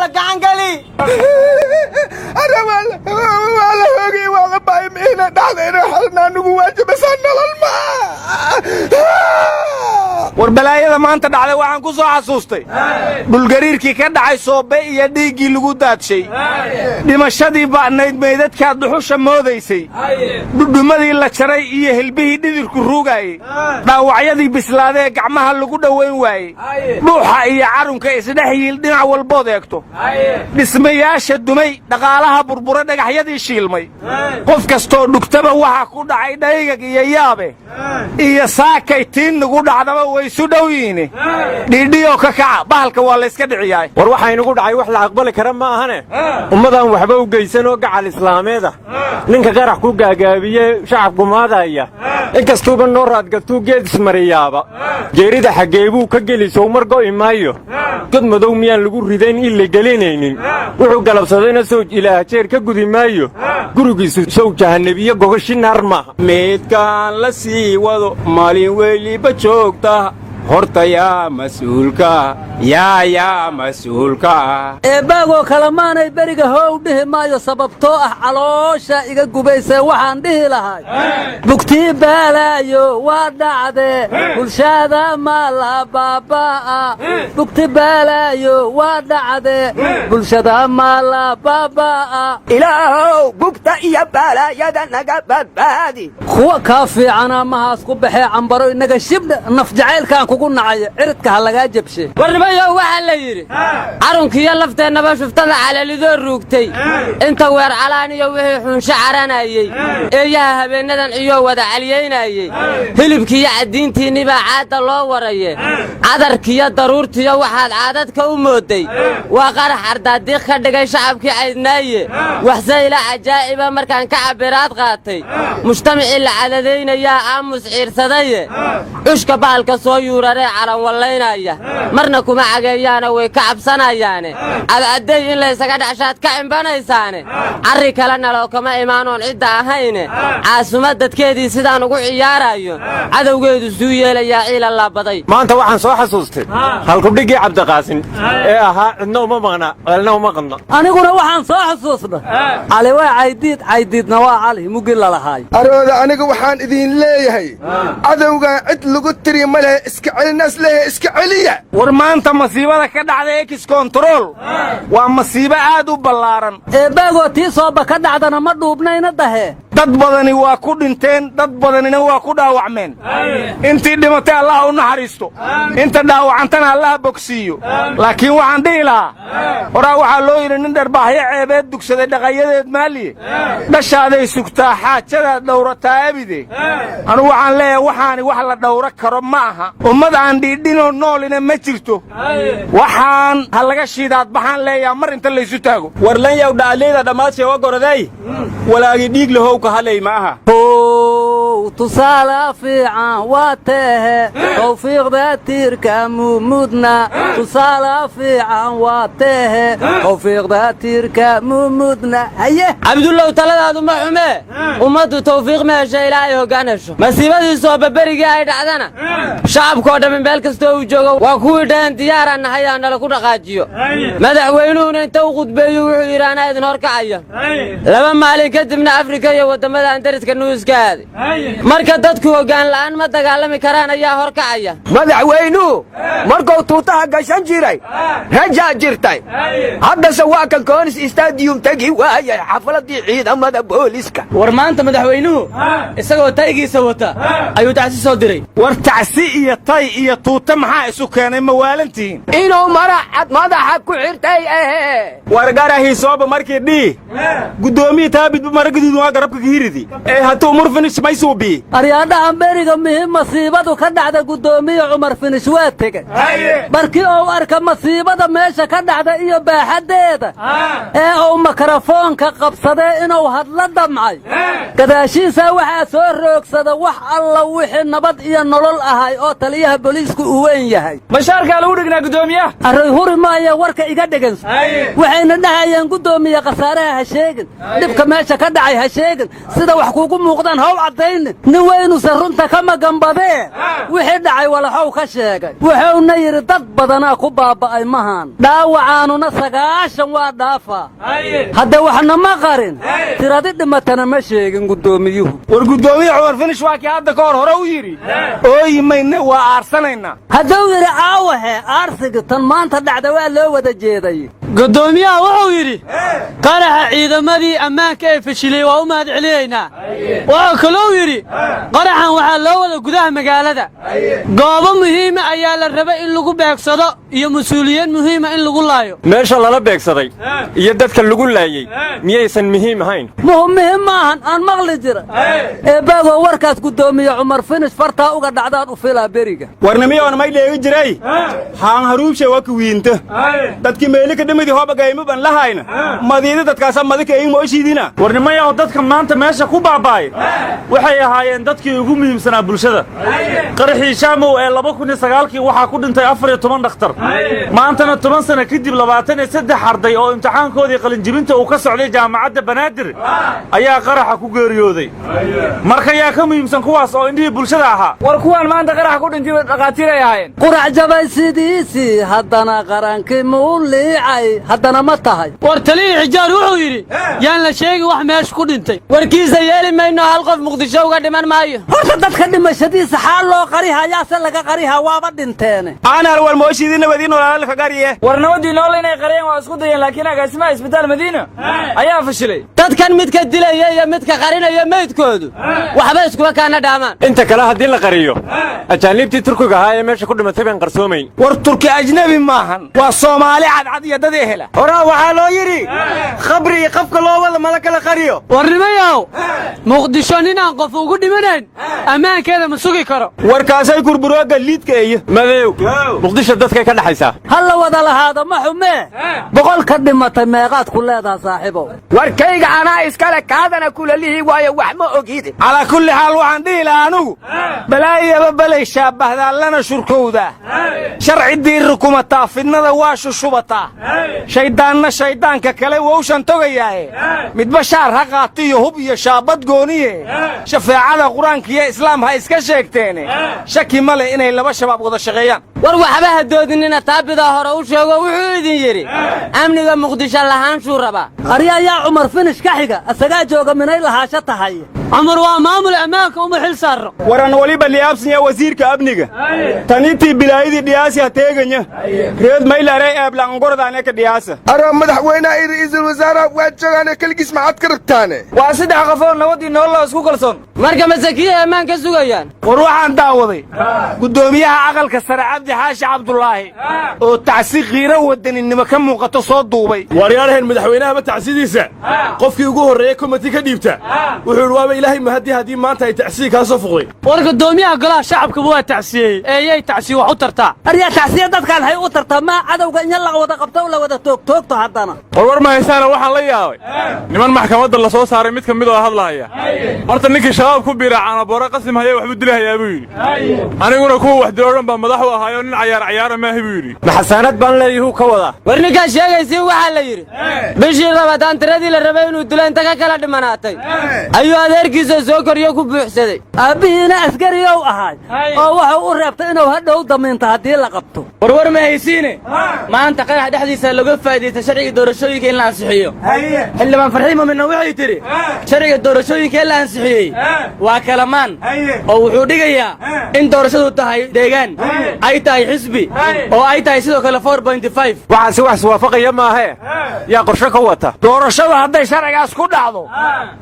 ولا كعنقلي أنا ولا هوجي ولا بايم هنا دعنا حلنا نجواج بس أنا الماء warbalaayada maanta dhacday waxaan ku soo xasuustay dhulgariirkii ka dhacay soobe iyo dhiiggii lagu daadshay dhimashadii ba'nayd meydadkaa duxusha moodaysay dhudhumadii la jaray iyo hilbihii dhidirku ruugayay dhaawacyadii bislaadee gacmaha lagu dhowayn waayey dhuuxa iyo carunka isdhex yiil dhinac walbood eegto dhismayaasha dumay dhaqaalaha burbura dhagaxyadii shiilmay qof kastoo dhugtaba waxa ku dhacay dhaygag iyo yaabe iyo saakay tiin nagu dhacdaba isu dhow yihiin dhiidhiyo ka kaca bahalka waa la iska dhiciyaa war waxa inagu dhacay wax la aqbali kara ma ahane ummadan waxba u geysan oo gacal islaameed ah ninka qarax ku gaagaabiye shacabku maadaya inkastuuba noo raadgatuu geed ismariyaaba geerida xageebuu ka geliso mar go'i maayo god madow miyaan lagu ridayn in la gelinaynin wuxuu galabsadayna sawj ilaah jeer ka gudi maayo gurigiisu sow jahannabiyo gogashi naar maaha meedkaan la sii wado maalin weliba joogta horta yaa mas'uulka yaa mas'uulka eebaago kalamaanay beriga hoow dhihi maayo sababtoo ah caloosha iga gubaysay waxaan dhihi lahay bugtii baalaayo waa dhacdee bulshada ma la baabaa'a bugti baalaayo waa dhacdee bulshada ma la baabaa'a ilaahow bugta iyo baalaayada naga badbaadi kuwa kaa fiicana mahaas ku baxee cambaro inaga shibdha naf jacaylkaan kugu nacaya ciridka ha lagaa jabshe warnimayo waxaa la yidhi carunkiiyo lafteennaba shuftada calalidoo ruugtay inta weer calaan iyo wixii xunsho caranayey eeyaha habeennadan iyo wada caliyaynayey hilibkiiyo caddiintiinnibaa caadda loo waraye cadarkiiyo daruurtiyo waxaad caadadka u moodday waa qarax ardaadiiq ka dhigay shacabkii caydnaaye waxse ila cajaa'iba markaan ka cabbiraad qaatay mujtamacii la cadadaynayaa aamus ciirsadaye cushka bahalka soo yuuraree calan wallaynaya marna kuma cageeyaana way ka cabsanayaane cadcadday in laysaga dhacshaad ka cimbanaysaane carri kale naloo kama imaanoon cidda ahayne caasuma dadkeedii sidaan ugu ciyaarayo cadowgeedu suu yeelayaa ciila laabaday maanta waxaan soo xasuustay halkudhiggii cabdiqaasin ee ahaa cidna uma maqna ceelna uma qadna aniguna waxaan soo xasuusna cali waa caydiidna waa cali mugin lalahaay arooda aniga waxaan idin leeyahay cadowgan cid lagu tiri ma lehe iska celinaas lehe iska celiya war maanta masiibada ka dhacday ex control waa masiibo aad u ballaaran eebbaagoo tii sooba ka dhacdana ma dhuubnayna dahe dad badani waa ku dhinteen dad badanina waa ku dhaawacmeen intii dhimatay allah u naxariisto inta dhaawacantana allah bogsiiyo laakiin waxaan dhihi lahaa horaa waxaa loo yidhi nin dharbaaxyo ceebeed dugsaday dhaqayadeed maaliye dhashaaday sugtaa xaajadaad dhawrataa abide anugu waxaan leeyahay waxaani wax la dhawra karo ma aha ummad aan dhiidhinoo noolina ma jirto waxaan ha laga shiidaad baxaan leeyaha mar inta laysu taago warlan yow dhacleyda dhammaad sheego goraday walaagi dhiig lahow ka hadlay maaha tusaale fiican waa teehe tawfiiqda tiirka mumudna tusaale fiican waa teehe tawfiiqda tiirka mumudna haye cabdullow taladaadu ma xume ummaddu tawfiiq ma hesha ilaahay hoggaan hesho masiibadii sooba berigii ay dhacdana shacabkoo dhammi meel kastoo uu joogo waa kuwii dhahan diyaaraan nahay aa nala ku dhaqaajiyo madaxweynuhuna inta u khudbeeyo wuxuu yidhi anaa idin hor kacaya laba maalin kadibna afrika iyo waddamada andariska nuuska aaday marka dadku hoggaan la'aan ma dagaalami karaan ayaa hor kacaya madaxweynuhu markuu tuutaha gashan jiray rajaa jirtay haddase waa kan koonis istadiyum tegi waayay xafaladii ciidamada booliska war maanta madaxweynuhu isagoo taygiisa wata ayuu tacsi soo diray war tacsi iyo tay iyo tuuta maxaa isu keenay mawaalantihiin inuu maracad madaxa ku xirtay wargarahii sooba markii dhii guddoomiyi taabidba maragiduudu waa garabka kahiridi ee hatuu murfinish maysuubi aryaadhaha beriga mihim masiibadu ka dhacda guddoomiye cumar finish waa tegey markii uu arka masiibada meesha ka dhacda iyo baaxaddeeda ee uu mikrofoonka qabsadee inuu hadla damcay gadaashiisa waxaa soo roogsada wax alla wixii nabad iyo nolol ahay oo taliyaha booliisku uu weyn yahay bashaarkaa lagu dhignaa guddoomiyaha array huri maaya warka iga dheganso waxayna dhahayeen guddoomiye khasaaraha ha sheegin dhibka meesha ka dhacay ha sheegin sida wax kuugu muuqdaan haw caddaynin nin weynuuse runta ka magambadee wixii dhacay walaxow ka sheegay wuxuuna yidhi dad badanaa ku baaba'ay mahan dhaawacaanuna 9 waa dhaafaa hadda waxna ma qarin tiradi dhimatana ma sheegin guddoomiyuhu war guddoomiye cumar finish waa kii hadda ka hore u yidhi ooyimayna waa aarsanaynaa hadduu yidhi aawahe aarsiga tan maanta dhacda waa loo wada jeeday guddoomiyaha wuxuu yidhi qaraxa ciidamadii ammaanka ee fashilay waa u mahad celinaynaa wuxuu kaloo yidhi qaraxan waxaa loo wada gudaha magaalada goobo muhiima ayaa la rabay in lagu beegsado iyo mas-uuliyiin muhiima in lagu laayo meesha lala beegsaday iyo dadka lagu laayey miyaysan muhiim ahayn muhiim maahan aan maqli jira eebbaagoo warkaas guddoomiye cumar finish fartaa uga dhacdaan u filaa beriga warnimiyoona may dheegi jiray haan haruubshe waa kuwiinta dadkii meeli ka dhimidii hoobagayma ban lahayna madiida dadkaasa madika ii mooshiidina warnimayaw dadka maanta meesha ku baaba'ay waxay ahaayeen dadkii ugu muhiimsanaa bulshada qaraxii shaamow ee 2009kii waxaa ku dhintay 14 dhakhtar maantana 10 sano kadib 23 arday oo imtixaankoodii qalinjibinta uu ka socday jaamacadda banaadir ayaa qaraxa ku geeriyooday marka yaa ka muhiimsan kuwaas oo indhihii bulshada ahaa war kuwaan maanta qaraxa ku dhintay dhaqaatiir ay ahaayeen qurac jabay sidiisii haddana qarankii muu liicay haddana ma tahay war taliyii xijaar wuxuu yidhi yaan la sheegi wax meesha ku dhintay warkiisa yeeli mayno hal qof muqdisho uga dhiman maayo horta dadka dhimashadiisa xaal loo qarihayaase laga qarihaa waaba dhinteene aanal wal mooshiidii nabadii noolaalka ka gariye war nabadii nool inay qariyeen waa isku dayeen laakiin agaasimaha isbitaal madiina ayaa fashilay dadkan midka dilaya iyo midka qarinaya meydkoodu waxba iskuba kaana dhaamaan inta kale haddii la qariyo ajaanibtii turkiga ahaa ee meesha ku dhimatay baan qarsoomayn war turki ajnabi maahan waa soomaali cadcad iyo dad ehela horaa waxaa loo yidhi khabri iyo qafka loo wada mala kala qariyo warnimayow muqdisho ninaan qof ugu dhimanayn ammaankeeda ma sugi karo warkaasay kurburooga liidka iyo madow muqdisho dadkay ka dhaxaysaa hal la wada lahaada ma xumee 100 ka dhimatay meeqaad ku leedaha saaxiibow warkayga anaa iskale kaadana kulalihi waayo wax ma ogide calaa kulli xaal waxaan dhihi lahaa anugu balaayaba balay shaabahdaa lana shurkowdaa sharci diirri kumataa fidnada waa shushubataa shayddaanna shayddaanka kale wowshan togayaaye midba shaar ha qaatiyo hub iyo shaabad gooniye shafeecada qur-aanka iyo islaam ha iska sheegteene shaki ma leh inay 2 shabaab wada shaqeeyaan war waxba ha doodinina taabidaa hore u sheego wuxuu idin yidhi amniga muqdisho lahaansuu rabaa arya ayaa cumar finish ka xiga asagaa jooga minay lahaasho tahay cumar waa maamul ammaanka uma xil saarno waran waliba liyaabsanya wasiirka amniga tanitii bilaayadii dhiyaasi ha teeganya reed maylare eeblaangordaane ka dhiyaasa ara madaxweynaha iyo ra'iisul wasaaraha waa joogaane keligiis maxaad ka rabtaane waa 3 qofood nabadii nolol isku kalsoon marka masakiyaha ammaan ka sugayaan war waxaan daawaday guddoomiyaha aqalka sare cabdi xaashi cabdulaahi oo tacsi qiiro wadaninimo ka muuqato soo duubay waryaalahan madaxweynaha tacsidiisa qofkii ugu horreeyay committee ka dhiibta wuxuu waaba ilaahay mahadi hadii maanta ay tacsiye ka soo fuqday war guddoomiyaha golaha shacabka waa tacsiyey eeyay tacsiye wax u tartaa arya tacsiye dadkan hay u tartaa ma cadawga in la wada qabto la wada toogto haddana war ma haysaana waxaan la yaabay niman maxkamadda la soo saaray mid ka mid oo hadlaaya horta ninkii shabaab ku biiraacana boora qasim haya waxbu dilahayaa buu yidhi aniguna kuwa wax diloodan baa madax u ahaayo nin cayaara maahi buu yidhi maxasaanad baan leeyahuu ka wadaa war ninkaa sheegaysi waxaa la yidhi bishii rabadaan tiradii la rabay inuu dilo inta ka kala dhimanaatay ayuu adeerkiisa soo koriyo ku buuxsaday aabbihiina askariyow ahay oo wuxuu u reebtay inuu hadhow damiinto haddii la qabto war ma haysiine maanta qarax dhexdiisa laga faa'iideysta sharciga doorashooyinka in la ansixiyo xildhibaan farxiin muumina waxay tidhi sharciga doorashooyinka in la ansixiyey waa kalamaan oo wuxuu dhigayaa in doorashadu tahay deegaan ay tahay xisbi oo ay tahay sidoo kale 4.5 waxaasi wax iswaafaqaya maahe yaa qorshe ka wata doorashadu hadday sharcigaas ku dhacdo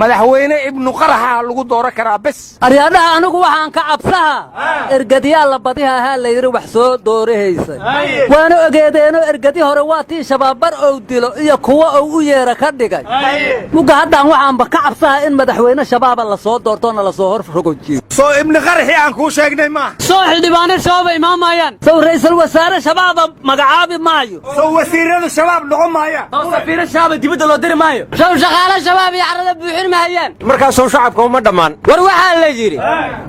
madaxweyne ibnu qaraxa lagu dooran karaa bes aryaadaha anigu waxaan ka cabsaha ergadyaa la badiha ahaa la yidhi wax soo doorahaysay waana ogeedeeno ergadi hore waa tii shabaabbar ou dilo iyo kuwa ou u yeera ka dhigay mugga haddaan waxaanba ka cabsaha in madaxweyne shabaaba la soo doortona la soo hor rogojiyo soo ibni qaraxii aan kuu sheegnay maaha صوح ديبان شباب إمامايان سو رئيس الوزراء شباب مقعابي مايو سو وزير الشباب نقوم مايا soo safiiro shaaba dibadda loo diri maayo show shaqaale shabaab iyo carrada buuxin mahayaan markaasoo shacabka uma dhammaan war waxaa la yidhi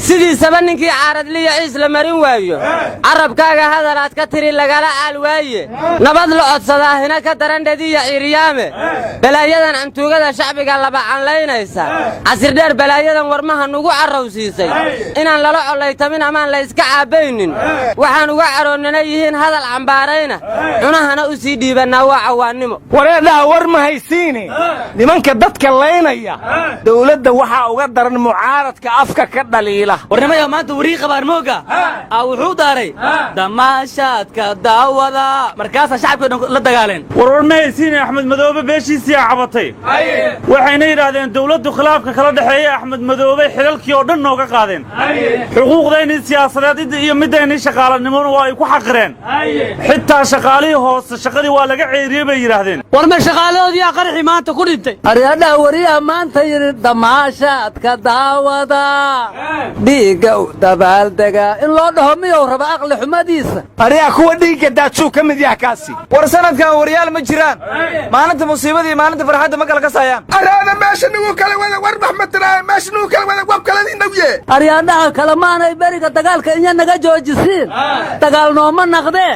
sidiisaba ninkii caaradliya ciis la marin waayo carabkaaga hadalaad ka tiri lagala aal waaye nabad la codsadaahina ka daran dhediya ciiriyaame balaayadan cantuugada shacbiga laba canlaynaysa casir dheer balaayadan warmaha nugu carrowsiisay inaan lala collaytamin amaan la iska caabaynin waxaan uga caroonnana yihiin hadal cambaarayna cunahana u sii dhiibannaa waa cawaannimo wareedhaha war ma haysiine nimanka dadka laynaya dawladda waxaa uga daran mucaaradka afka ka dhaliila warnimaya maanta warii qabaar mooga wuxuu daaray damaashaadka daawada markaasaa shacabkii dhan la dagaaleen war ma haysiine axmed madoobe beeshiisii cabatay waxayna yidhaahdeen dawladdu khilaafka kala dhexeeya axmed madoobe xilalkii oo dhan nooga qaadeen xuquuqdaynii siyaasadeed iyo midaynii shaqaalanimona waa ay ku xaqireen xitaa shaqaalihii hoose shaqadii waa laga ceeriyey bay yidhaahdeen war ma shaqaaladoodii qarxi maanta ku dhintay aryadhaha wariyaha maanta yidhi damaashaadka daawada dhiigga u dabaaldega in loo dhaho miyuu raba aqli xumadiisa ariyaa kuwa dhiigga daadsuu ka mid yaha kaasi war sanadkan waryaal ma jiraan maalinta musiibadii maalinta farxadda ma kala kasayaan araada meesha nugu kala wada war maxmedtiraay meesha nugu kala wada wab kala dinawye aryadhaha kalemaanay beriga dagaalka inya naga joojisiin dagaal nooma naqdee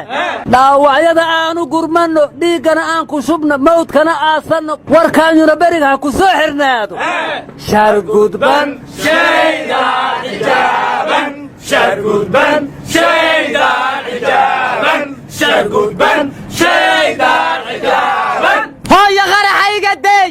dhaawacyada aanu gurmanno dhiiggana aan ku shubno mawdkana aasanno warkaanyuna beriga ha ku soo xirnaado shargudban shaydaan xijaaban shargudban shaydaan xijaaban shargudban shaydaan xijaaban hooyo qaraxayga day